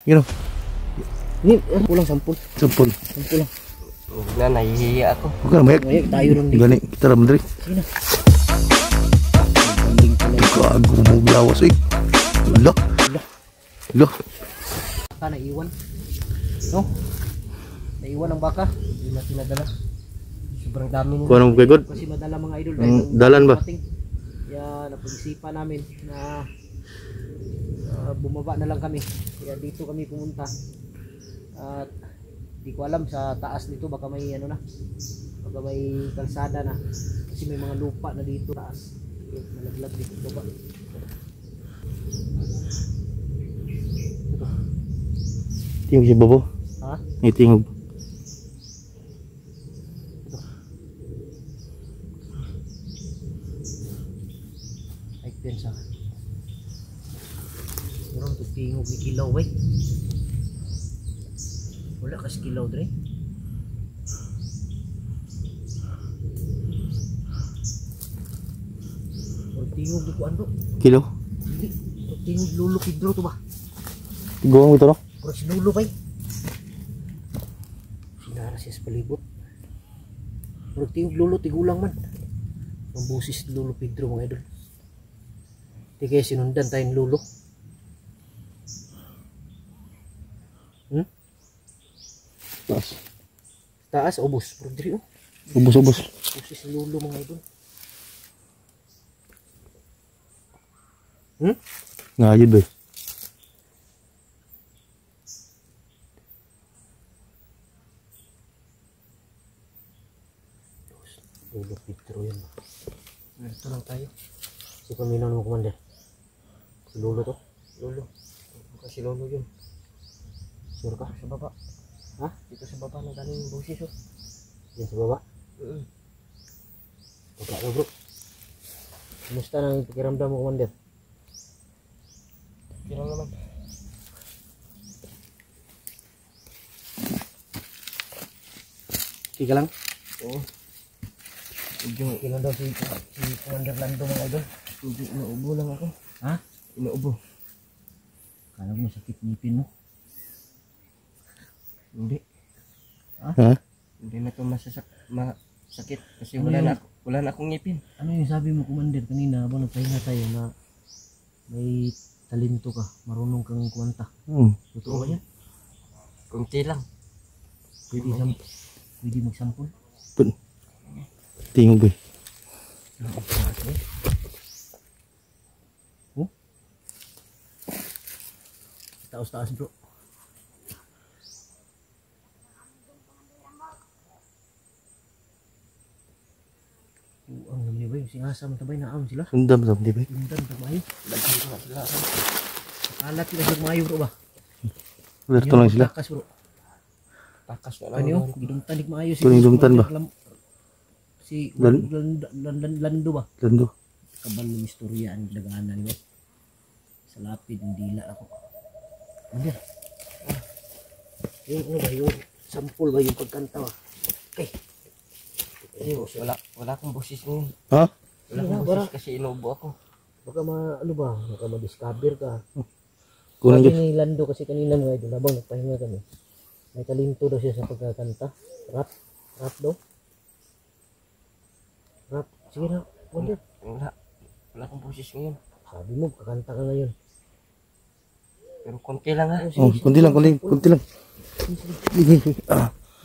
Gino. Ini pulang sampul. Sampul. Sampul lang. Na nahihiya ako. Huwag ka na mayak. Mayak tayo lang dito. Gani, kita na mandari. Sige na. Gago mo bilawas eh. Lah. Lah. Baka naiwan. No? Naiwan ang baka. Hindi na tinadala. Sobrang dami nila. Kung anong kay God? Kasi madala mga idol. Dalan ba? Kaya napag-isipan namin na bumaba na lang kami. Kaya dito kami pumunta. At di ko alam sa taas nito baka may ano na. Baka may kalsada na. Kasi may mga lupa na dito taas. Malaglag dito baba. Tingog si Bobo. Ha? May tingog. Ay pensa. Murang tingog ni kilaw eh. Wala kasi kilaw dre. Tingog di ko ano. Kilo. Tingog lulo Pedro to ba? Tiguang ito no? Pero si lulo ba? Sinara siya sa palibot. Pero tingog lulo tigulang man. Ang busis ni lulo Pedro mga idol. Di kaya sinundan tayong lulo. Taas. Taas ubos. Pero diri oh. Ubus-ubos. Busis ni lulo mga idol. Ngayod ba? Lulo Pedro yan. Ito lang tayo. Si paminaw mo commander. Si lulo to. Lulo. Kasi lulo yun. Sure ka? Sa baba. Ha? Dito sa baba ng galing yung busis oh. Yan sa baba? Baba na bro. Kumusta nang pakiramdam mo commander? Kira naman. Kika lang? Oo. Okay lang daw si Commander Lando mga idol. Hindi, inaubo lang ako. Ha? Inaubo. Kala mo sakit ngipin mo? Hindi. Ha? Hindi na ito masakit kasi wala na akong ngipin. Ano yung sabi mo Commander kanina habang nagpahinga tayo na may talento ka, marunong kang kumanta. Totoo ba yan? Kunti lang. Pwede magsampol? Tingog ba? Taas-taas bro. Ang naman ba yung singasam tabay na aam sila? Sundam sa di ba? Sundam tabayo. Alat sila sa mayo bro ba? Berto lang sila. Takas bro. Takas na lang. Kanyo, gidumtanik maayo si Kuning dumtan ba? Si Lando ba? Lando. Kabal ng istorya ang daganan mo. Sa lapid ng dila ako. Ano? Yung ano ba yung sampol ba yung pagkanta ba? Okay. Wala akong busis ngayon. Ha? Wala akong busis kasi inubo ako. Baka ano ba? Baka ma-discover ka. Kunin Sabi ni Lando kasi kanina mga idol habang nagpahinga kami. May talento daw siya sa pagkakanta. Rap daw. Rap. Sige na. Wala akong busis ngayon. Sabi mo, kakanta ka ngayon. Pero konti lang ha. Oh, kunti lang.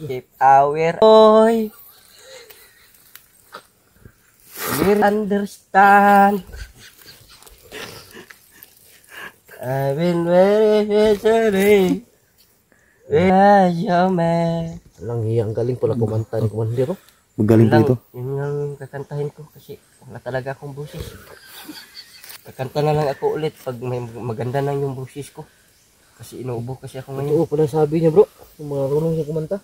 Keep aware. Oy. We understand. I've been very sorry. Where you man? Walang hiyang galing pala kumanta ni Commander. Magaling dito. Yun lang yung kakantahin ko kasi wala talaga akong busis. Kakanta na lang ako ulit pag may maganda na yung busis ko. Kasi inuubo kasi ako ngayon. Oo, pala sabi niya bro. Kung marunong siya kumanta.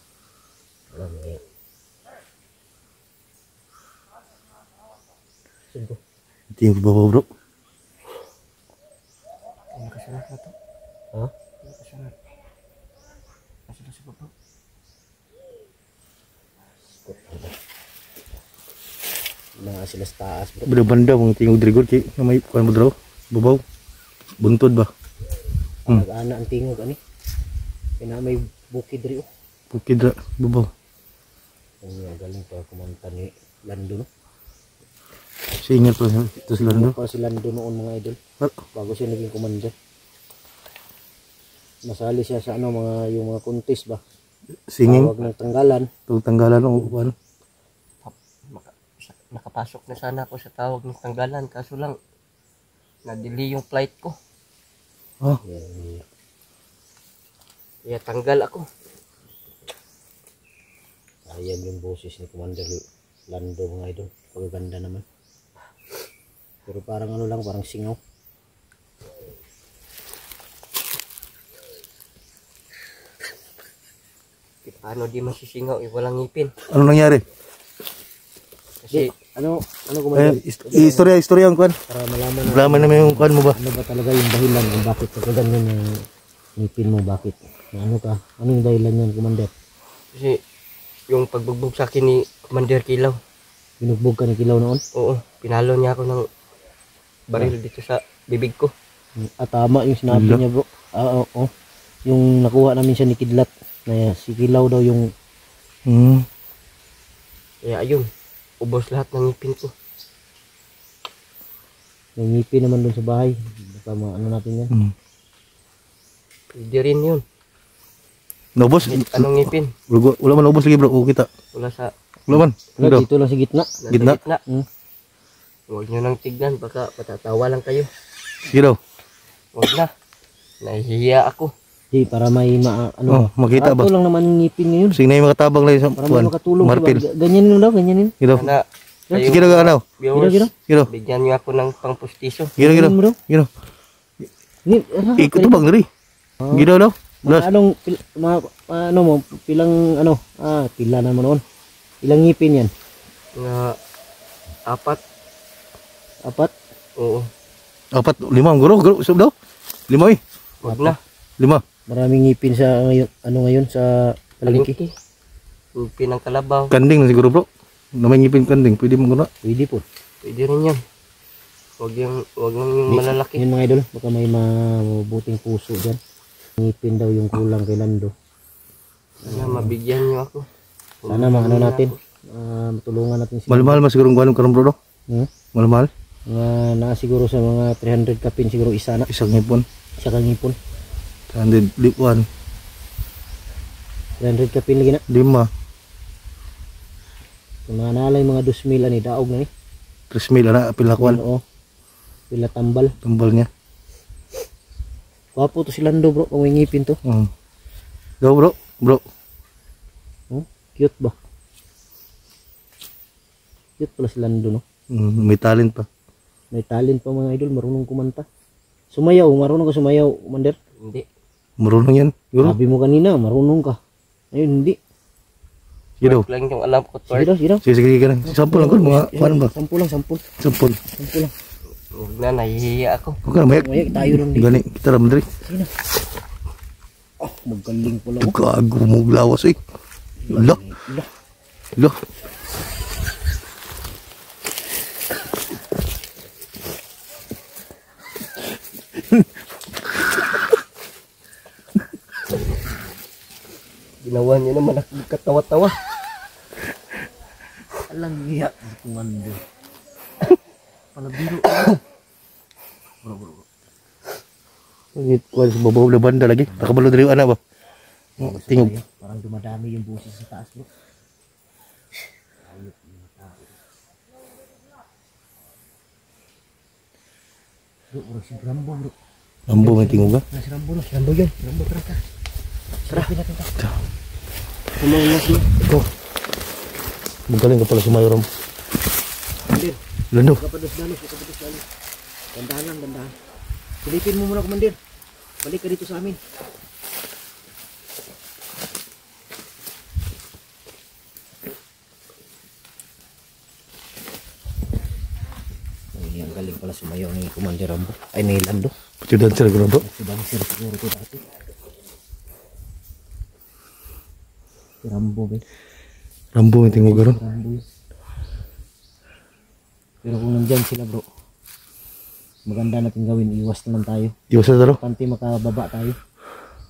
Walang hiyang. Sige. Tingog ba bro? Ano kasunod na to? Ha? Ano kasunod? Kasunod sa baba. Mga sila sa taas bro. Banda mong tingog drigod kay may kuan mo draw. Babaw. Buntod ba? Nag-ana ang tingog ani. Kaya may bukid rin. Bukid ra, babaw. Ang galing pa kumanta ni Lando, no? Singer pa ito sila Ano no. pa si Lando noon mga idol? Bago siya naging commander. Nasali siya sa ano, yung mga contest ba? Singing, Tawag ng tanggalan. tanggalan o ano. Nakapasok na sana ako sa tawag ng tanggalan, kaso lang na-delay yung flight ko. Oh, Yan. Kaya tanggal ako. Ayan yung boses ni Commander Lando mga idol. Pagaganda naman. Pero parang ano lang, parang singaw. Paano di masisingaw, walang ngipin. ano nangyari? Kasi Ano Commander? Istorya ang kwan. Para malaman na Malaman naman yung kwan mo ba? ano ba talaga yung dahilan kung bakit ganyan yung ngipin mo, bakit? Ano ka? Ano yung dahilan yan, Commander? Kasi yung pagbugbog sa akin ni Commander Kilaw, Binugbog ka ni Kilaw noon? oo, pinalo niya ako ng baril dito sa bibig ko. Tama yung sinabi niya, bro. Oo. Yung nakuha namin siya ni Kidlat na si Kilaw daw yung Kaya ayun, ubos lahat ng ngipin ko. may ngipin naman doon sa bahay. Baka ano natin yan. Pwede rin yun. Naubos? Anong ngipin? Wala man naubos lagi bro. O kita. Wala sa Wala man. Wala, dito lang sa gitna. nasa Gitna? gitna. Hmm. Huwag nyo nang tignan, baka patatawa lang kayo. Sige daw. Huwag na. Nahihiya ako. Di, para may Oh, makita ba? Ito lang naman yung ngipin ngayon. Sige na yung makatabang lang sa Para may kwan. makatulong. Marpil. Diba? Ganyanin mo daw, ganyanin. Sige daw. Sana kayo, Sige daw ano. viewers, Gino. Sige daw. bigyan nyo ako ng pangpustiso. Sige daw. Ganyanin mo daw. Sige daw. Ikot Ikot bang dari. Sige daw daw. Las. Anong, ano mo, pilang, pila na mo noon. Ilang ngipin yan? Nga, 4. 4? Oo. 4, 5 guro. Sub daw. 5 eh. Huwag na. 5. Maraming ngipin sa ngayon, ngayon sa palengke. Palengke. Ngipin ng kalabaw. Kanding na siguro bro. Namay ngipin kanding. Pwede mo guna. Pwede po. Pwede rin yan. Huwag lang yung malalaki. Yun mga idol, baka may mabuting puso dyan. Ngipin daw yung kulang kay Lando. Sana mabigyan nyo ako. Sana maano natin, matulungan natin sila. Mahal-mahal mas siguro ang karon bro daw. Mahal-mahal. Na siguro sa mga 300 kapin siguro isa na. Isang ngipon. Isa kang ngipon. 100 lipuan. 300 kapin lagi na. 5. Yung mga nalay mga 2,000 ani daog na ni. 3,000 na apil na kwan. Oo. Pila tambal. Tumbal niya. Wapo to si Lando bro, kung may ngipin to. Daw bro. Bro. Cute ba? Cute pala si Lando no. May talent pa. May talent pa mga idol, marunong kumanta. Sumayaw, marunong ka sumayaw, Commander? Hindi. Marunong yan. Siguro. Sabi mo kanina, marunong ka. Ayun, hindi. Sige daw. Twerk lang yung alam ko, Sige twerk. daw, sige daw. Sige ka lang. Sampol lang ko. Mga kwan ba? Sampul lang, sampul. Sampol. Sampul lang. Huwag na, nahihiya ako. Huwag ka na mayak. Mayak tayo lang dito. Gani. Kita lang madali. Sige na. Magaling pala ako. Gago mo lawas eh. Lo. Lo. Ginawa niyo naman ako katawa-tawa. Alang iya. Commander. Palabiro. Kuwan sa babaw na banda lagi. Nakabalo dari anak ba? Tingog. Parang dumadami yung busis sa taas bro. Bro, si Rambo bro. Ambo may tingog ka. Si Rambo no, si Rambo yun. Rambo tara ka. Tara. Ikaw. Magaling ka pala si Mayroon. Lando. Kapados-dalos. Gandahan lang, gandahan. Silipin mo muna, Commander. Balik ka dito sa amin. Ay, ang galing pala sumayaw ni Commander Rambo. Ay, ni Lando. Pati dancer ko na bro. Si Dancer siguro ito dati. Si Rambo, ba? Rambo may tingog ka ron. Rambo yun. Pero kung nandyan sila bro, maganda natin gawin, iwas naman tayo. Iwas na taro. Panti makababa tayo.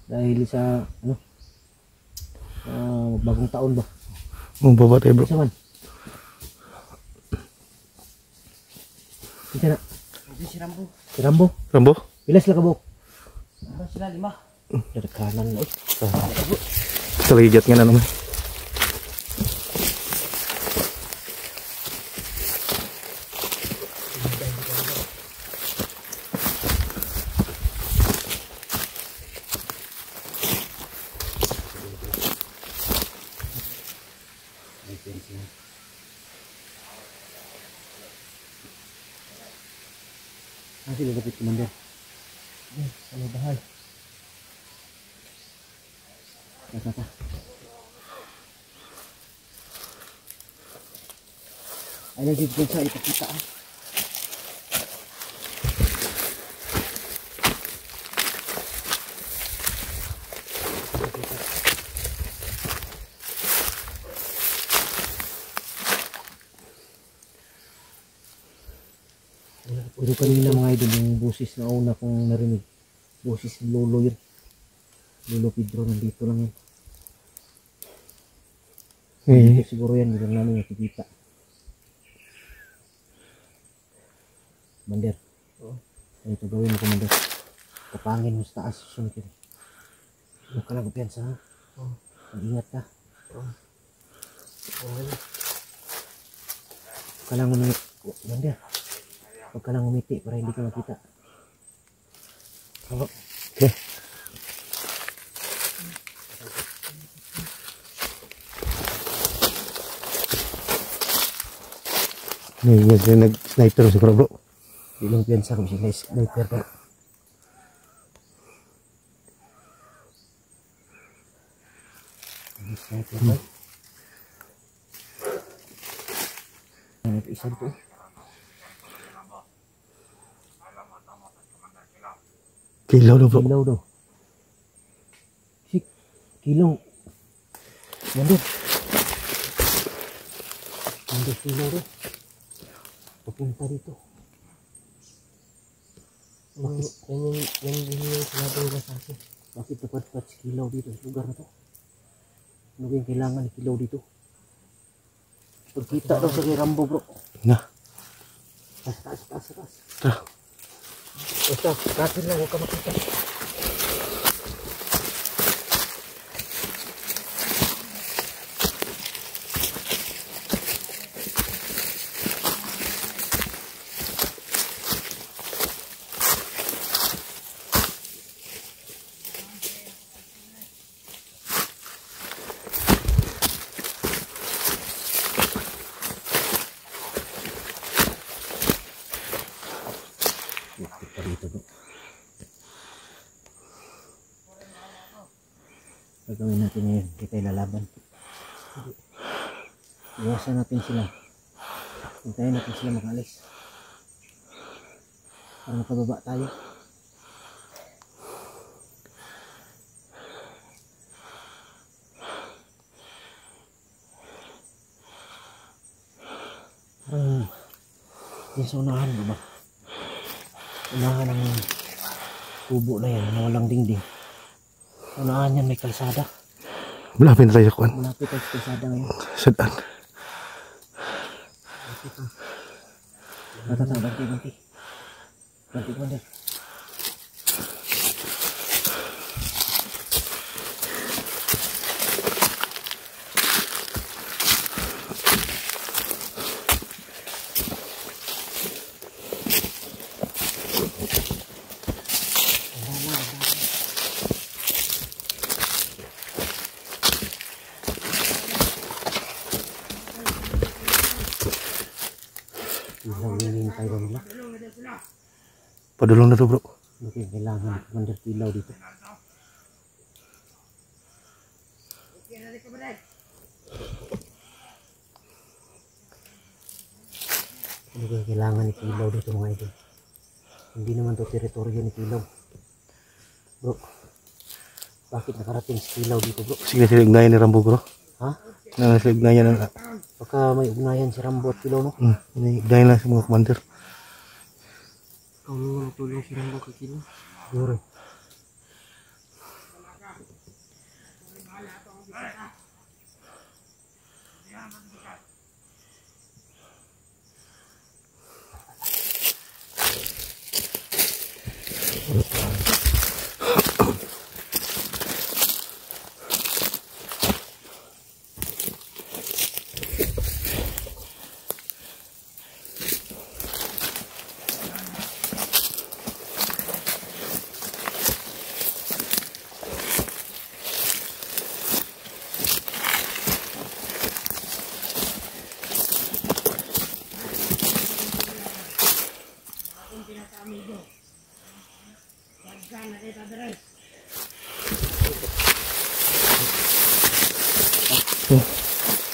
Dahil sa ano, bagong taon ba? Baba tayo bro. Isa man. Isa na. Hindi si Rambo. Si Rambo. Rambo? Pilas lang ka bo. Ano sila? 5. Dari kanan na eh. Talagigat nga na naman. Masih lupit komandan. Ano bahal? Kata. Ay dito sa ipakita ah. Pero kanina mga idol, yung boses na una kong narinig, boses ni Lolo yun. Lolo Pedro, nandito lang yun. Dito siguro yan, hindi lang namin nakikita. Commander. Ano ito gawin mo, Commander? Kapangin mo sa taas, sunod yun. Huwag ka lang kumpiyansa ha. Mag-ingat ka. Huwag ka lang umiti, Commander. Huwag ka lang umiti para hindi ka makita. Okay. Nag-sniper siguro bro. Di lang piyansa kung siya sniper ka. Sniper ka. Ano ito isa dito? Kilaw daw bro. Kilaw daw. Sik, kilaw. Mandir. Mandir kilaw daw. Papunta dito. Yan yung sinabi nila sa akin. Bakit dapat si kilaw dito sa lugar na to? Ano ba yung kailangan ni kilaw dito? Pagkita daw sa kay Rambo bro. Na. Taas. Tara. Basta, kapit lang, huwag ka makita. Kita dito bro. Gagawin natin ngayon, hindi tayo lalaban. Iwasan natin sila. Hintayin natin sila makalis. Para makababa tayo. Parang yung sa unahan ba ba? Unahan ng tubo na yan na walang dingding. Unahan yan may kalsada. Malapit na tayo sa kuwan. Malapit tayo sa kalsada ngayon. Sadaan. Banti. Banti Commander. Ilang tayo nila. Padulong na to bro. Okay, kailangan ni Commander Kilaw dito. Ano ba kailangan ni Kilaw dito mga idol? Hindi naman to teritoryo ni Kilaw. Bro, bakit nakarating si Kilaw dito bro? Sige sila ugnayan ni Rambo bro. Ha? Na sila ugnayan na. Baka may ugnayan si Rambo at Kilaw no? Ugnayan lang sa mga commander. Kung may natulong si Rambo kay Kilo. Siguro.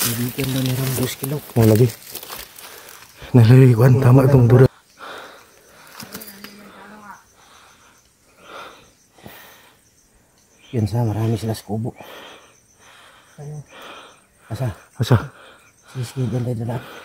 Bibigyan na meron 2 kilo. Oh, lagi. Nalilikuan, tama itong dura. Yun sa marami sila sa kubo. Asa? Asa? Sisig ang dala.